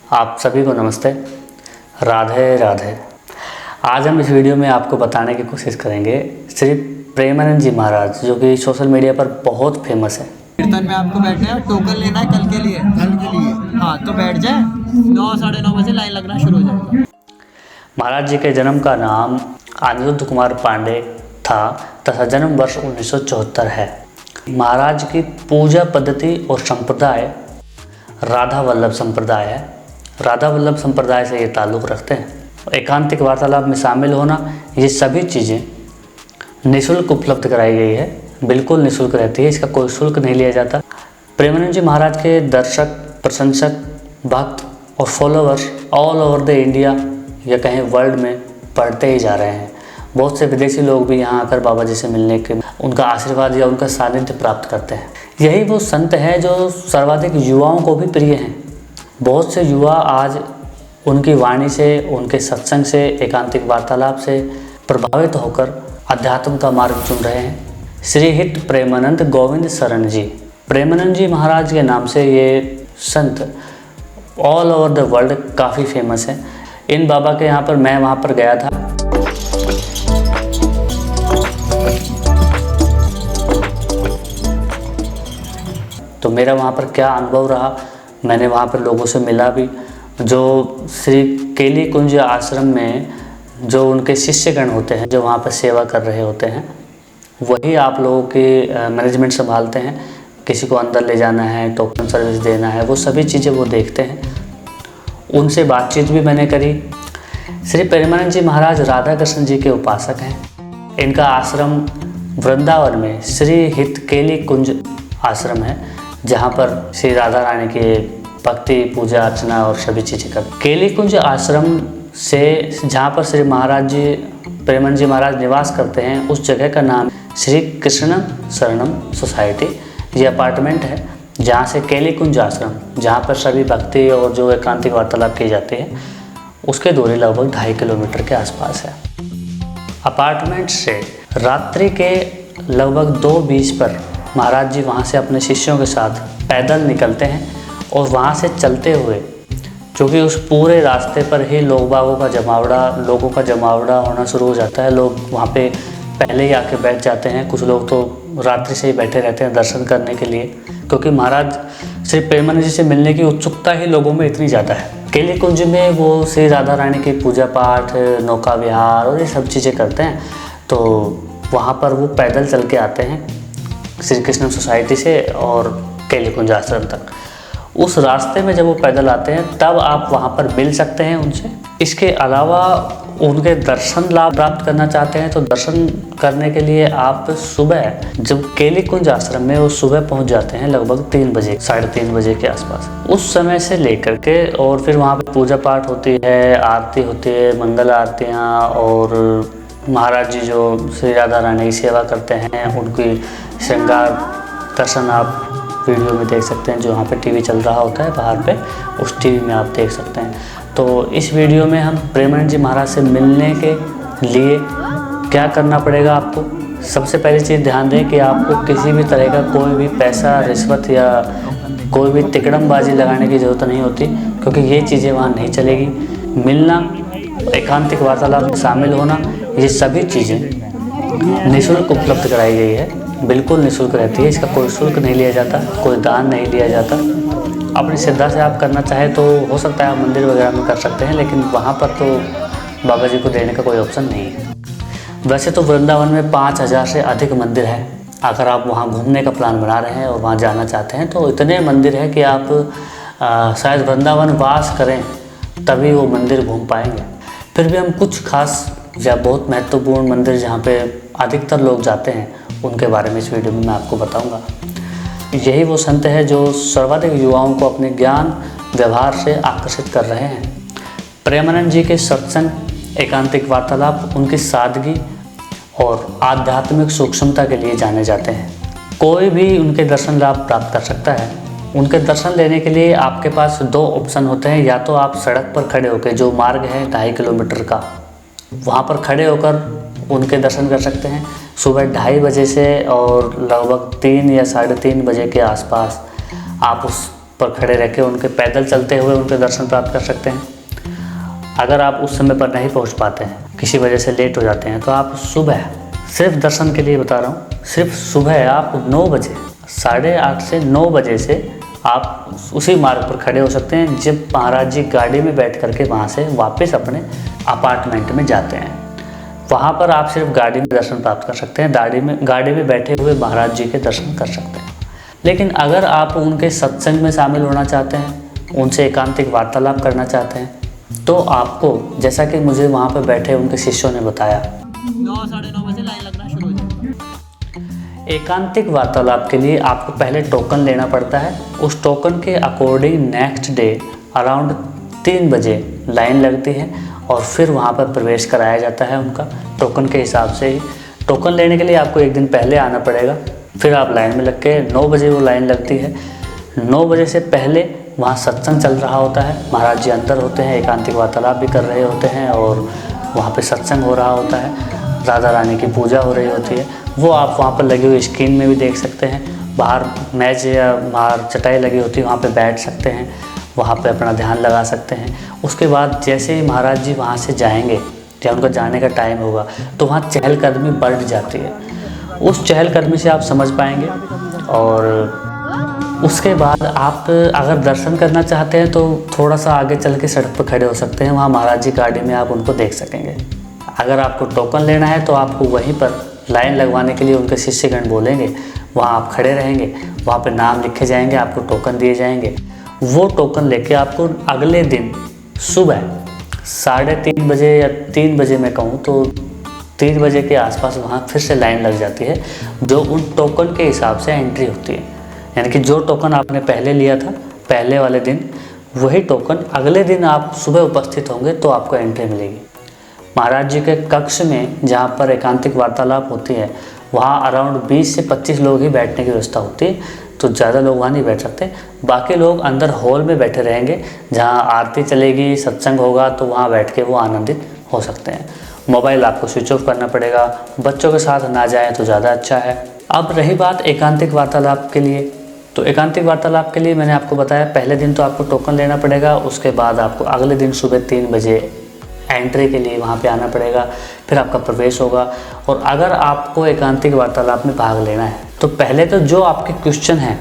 आप सभी को नमस्ते, राधे राधे। आज हम इस वीडियो में आपको बताने की कोशिश करेंगे श्री प्रेमानंद जी महाराज, जो कि सोशल मीडिया पर बहुत फेमस है। कीर्तन में आपको बैठना है, टोकन लेना है कल के लिए। हाँ, तो बैठ जाए, 9 साढ़े 9 बजे लाइन लगना शुरू हो जाएगा। महाराज जी के जन्म का नाम अनिरुद्ध कुमार पांडे था तथा जन्म वर्ष 1974 है। महाराज की पूजा पद्धति और संप्रदाय राधा वल्लभ संप्रदाय है। राधा वल्लभ संप्रदाय से ये ताल्लुक़ रखते हैं। एकांतिक वार्तालाप में शामिल होना, ये सभी चीज़ें निःशुल्क उपलब्ध कराई गई है, बिल्कुल निःशुल्क रहती है, इसका कोई शुल्क नहीं लिया जाता। प्रेमानंद जी महाराज के दर्शक, प्रशंसक, भक्त और followers all over the India या कहें वर्ल्ड में बढ़ते ही जा रहे हैं। बहुत से विदेशी लोग भी यहाँ आकर बाबा जी से मिलने के, उनका आशीर्वाद या उनका सानिध्य प्राप्त करते हैं। यही वो संत है जो सर्वाधिक युवाओं को भी प्रिय हैं। बहुत से युवा आज उनकी वाणी से, उनके सत्संग से, एकांतिक वार्तालाप से प्रभावित होकर अध्यात्म का मार्ग चुन रहे हैं। श्री हित प्रेमानंद गोविंद शरण जी, प्रेमानंद जी महाराज के नाम से ये संत ऑल ओवर द वर्ल्ड काफ़ी फेमस है। इन बाबा के यहाँ पर मैं वहाँ पर गया था। तो मेरा वहाँ पर क्या अनुभव रहा, मैंने वहाँ पर लोगों से मिला भी। जो श्री केली कुंज आश्रम में जो उनके शिष्यगण होते हैं, जो वहाँ पर सेवा कर रहे होते हैं, वही आप लोगों की मैनेजमेंट संभालते हैं। किसी को अंदर ले जाना है, टोकन सर्विस देना है, वो सभी चीज़ें वो देखते हैं। उनसे बातचीत भी मैंने करी। श्री प्रेमानंद जी महाराज राधा कृष्ण जी के उपासक हैं। इनका आश्रम वृंदावन में श्री हित केली कुंज आश्रम है, जहाँ पर श्री राधा रानी के भक्ति, पूजा अर्चना और सभी चीज़ें कर। केली कुंज आश्रम से जहाँ पर श्री महाराज जी, प्रेमानंद जी महाराज निवास करते हैं, उस जगह का नाम श्री कृष्ण शरणम सोसाइटी। ये अपार्टमेंट है जहाँ से केली कुंज आश्रम, जहाँ पर सभी भक्ति और जो एकांतिक वार्तालाप की जाती है, उसके दूरी लगभग 2.5 किलोमीटर के आसपास है। अपार्टमेंट से रात्रि के लगभग 2:20 पर महाराज जी वहाँ से अपने शिष्यों के साथ पैदल निकलते हैं और वहाँ से चलते हुए, क्योंकि उस पूरे रास्ते पर ही लोगों का जमावड़ा होना शुरू हो जाता है। लोग वहाँ पे पहले ही आके बैठ जाते हैं। कुछ लोग तो रात्रि से ही बैठे रहते हैं दर्शन करने के लिए, क्योंकि महाराज श्री प्रेमानंद जी से मिलने की उत्सुकता ही लोगों में इतनी ज़्यादा है। केली कुंज में वो श्री राधा रानी की पूजा पाठ, नौका विहार और ये सब चीज़ें करते हैं। तो वहाँ पर वो पैदल चल के आते हैं श्री कृष्ण सोसाइटी से और केली कुंज आश्रम तक। उस रास्ते में जब वो पैदल आते हैं तब आप वहाँ पर मिल सकते हैं उनसे। इसके अलावा उनके दर्शन लाभ प्राप्त करना चाहते हैं तो दर्शन करने के लिए आप सुबह, जब केली कुंज आश्रम में वो सुबह पहुँच जाते हैं लगभग 3 बजे, 3:30 बजे के आसपास। उस समय से लेकर के और फिर वहाँ पर पूजा पाठ होती है, आरती होती है, मंगल आरतियाँ, और महाराज जी जो श्री राधा रानी की सेवा करते हैं, उनकी श्रृंगार दर्शन आप वीडियो में देख सकते हैं। जो वहाँ पे टीवी चल रहा होता है बाहर पे, उस टीवी में आप देख सकते हैं। तो इस वीडियो में हम प्रेमानंद जी महाराज से मिलने के लिए क्या करना पड़ेगा आपको। सबसे पहली चीज़ ध्यान दें कि आपको किसी भी तरह का कोई भी पैसा, रिश्वत या कोई भी तिकड़मबाजी लगाने की ज़रूरत नहीं होती, क्योंकि ये चीज़ें वहाँ नहीं चलेगी। मिलना, एकांतिक वार्तालाप में शामिल होना, ये सभी चीज़ें निःशुल्क उपलब्ध कराई गई है, बिल्कुल निःशुल्क रहती है। इसका कोई शुल्क नहीं लिया जाता, कोई दान नहीं लिया जाता। अपनी श्रद्धा से आप करना चाहें तो हो सकता है आप मंदिर वगैरह में कर सकते हैं, लेकिन वहाँ पर तो बाबा जी को देने का कोई ऑप्शन नहीं है। वैसे तो वृंदावन में 5000 से अधिक मंदिर हैं। अगर आप वहाँ घूमने का प्लान बना रहे हैं और वहाँ जाना चाहते हैं तो इतने मंदिर हैं कि आप शायद वृंदावन वास करें तभी वो मंदिर घूम पाएंगे। फिर भी हम कुछ खास या बहुत महत्वपूर्ण मंदिर जहाँ पे अधिकतर लोग जाते हैं, उनके बारे में इस वीडियो में मैं आपको बताऊंगा। यही वो संत है जो सर्वाधिक युवाओं को अपने ज्ञान व्यवहार से आकर्षित कर रहे हैं। प्रेमानंद जी के सत्संग, एकांतिक वार्तालाप उनकी सादगी और आध्यात्मिक सूक्ष्मता के लिए जाने जाते हैं। कोई भी उनके दर्शन लाभ प्राप्त कर सकता है। उनके दर्शन लेने के लिए आपके पास 2 ऑप्शन होते हैं। या तो आप सड़क पर खड़े होकर, जो मार्ग है 2.5 किलोमीटर का, वहाँ पर खड़े होकर उनके दर्शन कर सकते हैं सुबह 2:30 बजे से, और लगभग 3 या 3:30 बजे के आसपास आप उस पर खड़े रह के उनके पैदल चलते हुए उनके दर्शन प्राप्त कर सकते हैं। अगर आप उस समय पर नहीं पहुंच पाते हैं, किसी वजह से लेट हो जाते हैं, तो आप सुबह, सिर्फ दर्शन के लिए बता रहा हूँ, सिर्फ सुबह आप 9 बजे, 8:30 से 9 बजे से आप उसी मार्ग पर खड़े हो सकते हैं जब महाराज जी गाड़ी में बैठ करके वहाँ से वापस अपने अपार्टमेंट में जाते हैं। वहाँ पर आप सिर्फ गाड़ी में दर्शन प्राप्त कर सकते हैं, गाड़ी में बैठे हुए महाराज जी के दर्शन कर सकते हैं। लेकिन अगर आप उनके सत्संग में शामिल होना चाहते हैं, उनसे एकांतिक वार्तालाप करना चाहते हैं, तो आपको, जैसा कि मुझे वहाँ पर बैठे उनके शिष्यों ने बताया, 9 साढ़े 9 बजे लाइन लगना शुरू हो जाए। एकांतिक वार्तालाप के लिए आपको पहले टोकन लेना पड़ता है। उस टोकन के अकॉर्डिंग नेक्स्ट डे अराउंड 3 बजे लाइन लगती है और फिर वहाँ पर प्रवेश कराया जाता है उनका टोकन के हिसाब से ही। टोकन लेने के लिए आपको एक दिन पहले आना पड़ेगा, फिर आप लाइन में लग के 9 बजे वो लाइन लगती है। 9 बजे से पहले वहाँ सत्संग चल रहा होता है, महाराज जी अंदर होते हैं, एकांतिक वार्तालाप भी कर रहे होते हैं और वहाँ पे सत्संग हो रहा होता है, राधा रानी की पूजा हो रही होती है। वो आप वहाँ पर लगी हुई स्क्रीन में भी देख सकते हैं। बाहर मेज या बाहर चटाई लगी होती है, वहाँ पे बैठ सकते हैं, वहाँ पे अपना ध्यान लगा सकते हैं। उसके बाद जैसे ही महाराज जी वहाँ से जाएंगे, जब उनका जाने का टाइम होगा, तो वहाँ चहलकदमी बढ़ जाती है। उस चहलकदमी से आप समझ पाएंगे। और उसके बाद आप अगर दर्शन करना चाहते हैं तो थोड़ा सा आगे चल के सड़क पर खड़े हो सकते हैं, वहाँ महाराज जी गाड़ी में आप उनको देख सकेंगे। अगर आपको टोकन लेना है तो आपको वहीं पर लाइन लगवाने के लिए उनके शिष्यगण बोलेंगे, वहाँ आप खड़े रहेंगे, वहाँ पे नाम लिखे जाएंगे, आपको टोकन दिए जाएंगे। वो टोकन लेके आपको अगले दिन सुबह 3:30 बजे या 3 बजे मैं कहूँ तो 3 बजे के आसपास वहाँ फिर से लाइन लग जाती है, जो उन टोकन के हिसाब से एंट्री होती है। यानी कि जो टोकन आपने पहले लिया था पहले वाले दिन, वही टोकन अगले दिन आप सुबह उपस्थित होंगे तो आपको एंट्री मिलेगी। महाराज जी के कक्ष में जहाँ पर एकांतिक वार्तालाप होती है, वहाँ अराउंड 20 से 25 लोग ही बैठने की व्यवस्था होती है, तो ज़्यादा लोग वहाँ नहीं बैठ सकते। बाकी लोग अंदर हॉल में बैठे रहेंगे, जहाँ आरती चलेगी, सत्संग होगा, तो वहाँ बैठ के वो आनंदित हो सकते हैं। मोबाइल आपको स्विच ऑफ करना पड़ेगा, बच्चों के साथ ना जाएँ तो ज़्यादा अच्छा है। अब रही बात एकांतिक वार्तालाप के लिए, तो एकांतिक वार्तालाप के लिए मैंने आपको बताया पहले दिन तो आपको टोकन लेना पड़ेगा, उसके बाद आपको अगले दिन सुबह 3 बजे एंट्री के लिए वहाँ पे आना पड़ेगा, फिर आपका प्रवेश होगा। और अगर आपको एकांतिक वार्तालाप में भाग लेना है तो पहले तो जो आपके क्वेश्चन हैं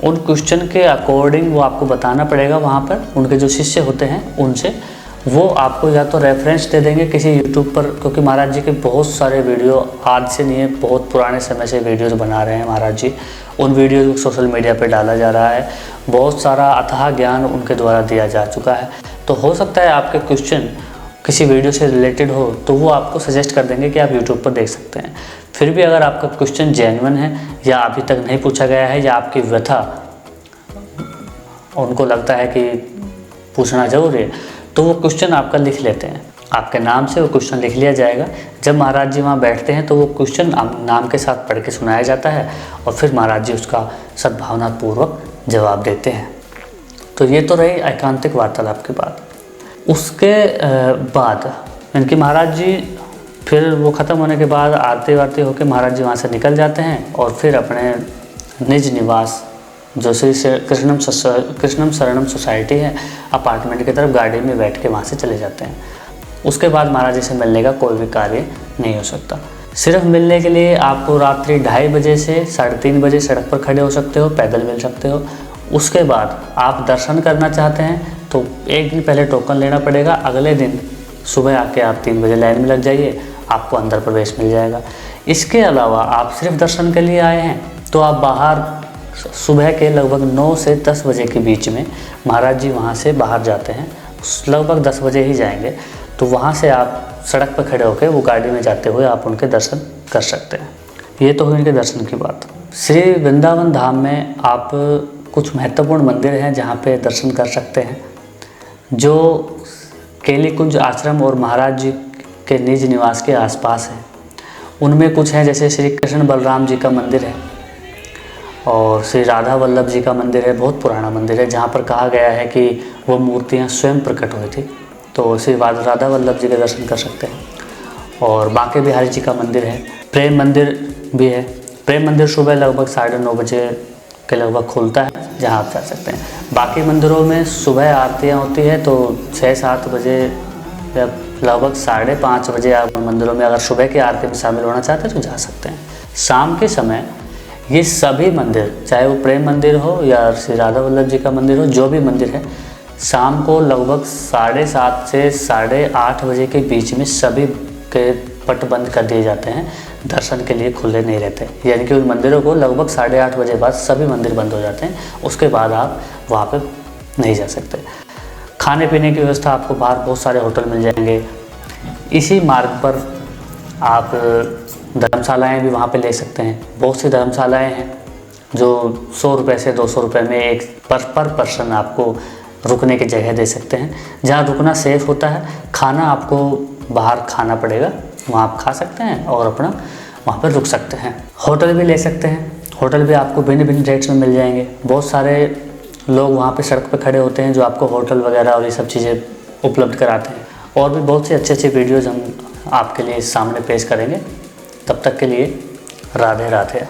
उन क्वेश्चन के अकॉर्डिंग वो आपको बताना पड़ेगा। वहाँ पर उनके जो शिष्य होते हैं उनसे वो आपको या तो रेफरेंस दे देंगे किसी यूट्यूब पर, क्योंकि महाराज जी के बहुत सारे वीडियो आज से नहीं है, बहुत पुराने समय से वीडियोज़ बना रहे हैं महाराज जी। उन वीडियो को सोशल मीडिया पर डाला जा रहा है, बहुत सारा अथाह ज्ञान उनके द्वारा दिया जा चुका है। तो हो सकता है आपके क्वेश्चन किसी वीडियो से रिलेटेड हो तो वो आपको सजेस्ट कर देंगे कि आप यूट्यूब पर देख सकते हैं। फिर भी अगर आपका क्वेश्चन जेन्युइन है या अभी तक नहीं पूछा गया है या आपकी व्यथा उनको लगता है कि पूछना जरूरी है, तो वो क्वेश्चन आपका लिख लेते हैं, आपके नाम से वो क्वेश्चन लिख लिया जाएगा। जब महाराज जी वहाँ बैठते हैं तो वो क्वेश्चन नाम के साथ पढ़ के सुनाया जाता है और फिर महाराज जी उसका सद्भावनापूर्वक जवाब देते हैं। तो ये तो रही एकांतिक वार्तालाप की बात। उसके बाद इनके महाराज जी फिर वो ख़त्म होने के बाद आरती वारती होकर महाराज जी वहाँ से निकल जाते हैं और फिर अपने निज निवास जो श्री कृष्णम शरणम सोसाइटी है अपार्टमेंट की तरफ गाड़ी में बैठ के वहाँ से चले जाते हैं। उसके बाद महाराज जी से मिलने का कोई भी कार्य नहीं हो सकता। सिर्फ मिलने के लिए आपको रात्रि 2:30 बजे से 3:30 बजे सड़क पर खड़े हो सकते हो, पैदल मिल सकते हो। उसके बाद आप दर्शन करना चाहते हैं तो एक दिन पहले टोकन लेना पड़ेगा, अगले दिन सुबह आके आप 3 बजे लाइन में लग जाइए, आपको अंदर प्रवेश मिल जाएगा। इसके अलावा आप सिर्फ दर्शन के लिए आए हैं तो आप बाहर सुबह के लगभग 9 से 10 बजे के बीच में महाराज जी वहाँ से बाहर जाते हैं, लगभग 10 बजे ही जाएंगे, तो वहाँ से आप सड़क पर खड़े होकर वो गाड़ी में जाते हुए आप उनके दर्शन कर सकते हैं। ये तो हुई उनके दर्शन की बात। श्री वृंदावन धाम में आप कुछ महत्वपूर्ण मंदिर हैं जहाँ पे दर्शन कर सकते हैं, जो केली कुंज आश्रम और महाराज जी के निज निवास के आसपास हैं। उनमें कुछ हैं जैसे श्री कृष्ण बलराम जी का मंदिर है और श्री राधा वल्लभ जी का मंदिर है, बहुत पुराना मंदिर है, जहाँ पर कहा गया है कि वो मूर्तियाँ स्वयं प्रकट हुई थी, तो श्री राधा वल्लभ जी के दर्शन कर सकते हैं। और बांके बिहारी जी का मंदिर है, प्रेम मंदिर भी है। प्रेम मंदिर सुबह लगभग 9:30 बजे के लगभग खुलता है, जहाँ आप जा सकते हैं। बाकी मंदिरों में सुबह आरतियाँ होती है तो 6-7 बजे या लगभग 5:30 बजे आप मंदिरों में अगर सुबह की आरती में शामिल होना चाहते हैं तो जा सकते हैं। शाम के समय ये सभी मंदिर, चाहे वो प्रेम मंदिर हो या श्री राधा वल्लभ जी का मंदिर हो, जो भी मंदिर है, शाम को लगभग 7:30 से 8:30 बजे के बीच में सभी के पट बंद कर दिए जाते हैं, दर्शन के लिए खुले नहीं रहते। यानी कि उन मंदिरों को लगभग 8:30 बजे बाद सभी मंदिर बंद हो जाते हैं, उसके बाद आप वहाँ पे नहीं जा सकते। खाने पीने की व्यवस्था आपको बाहर बहुत सारे होटल मिल जाएंगे। इसी मार्ग पर आप धर्मशालाएँ भी वहाँ पे ले सकते हैं। बहुत सी धर्मशालाएँ हैं जो 100 रुपये से 200 रुपये में एक पर पर्सन आपको रुकने की जगह दे सकते हैं, जहाँ रुकना सेफ़ होता है। खाना आपको बाहर खाना पड़ेगा, वहाँ आप खा सकते हैं और अपना वहाँ पर रुक सकते हैं। होटल भी ले सकते हैं, होटल भी आपको भिन्न भिन्न रेट्स में मिल जाएंगे। बहुत सारे लोग वहाँ पे सड़क पे खड़े होते हैं जो आपको होटल वगैरह और ये सब चीज़ें उपलब्ध कराते हैं। और भी बहुत सी अच्छे वीडियोज़ हम आपके लिए सामने पेश करेंगे। तब तक के लिए राधे राधे।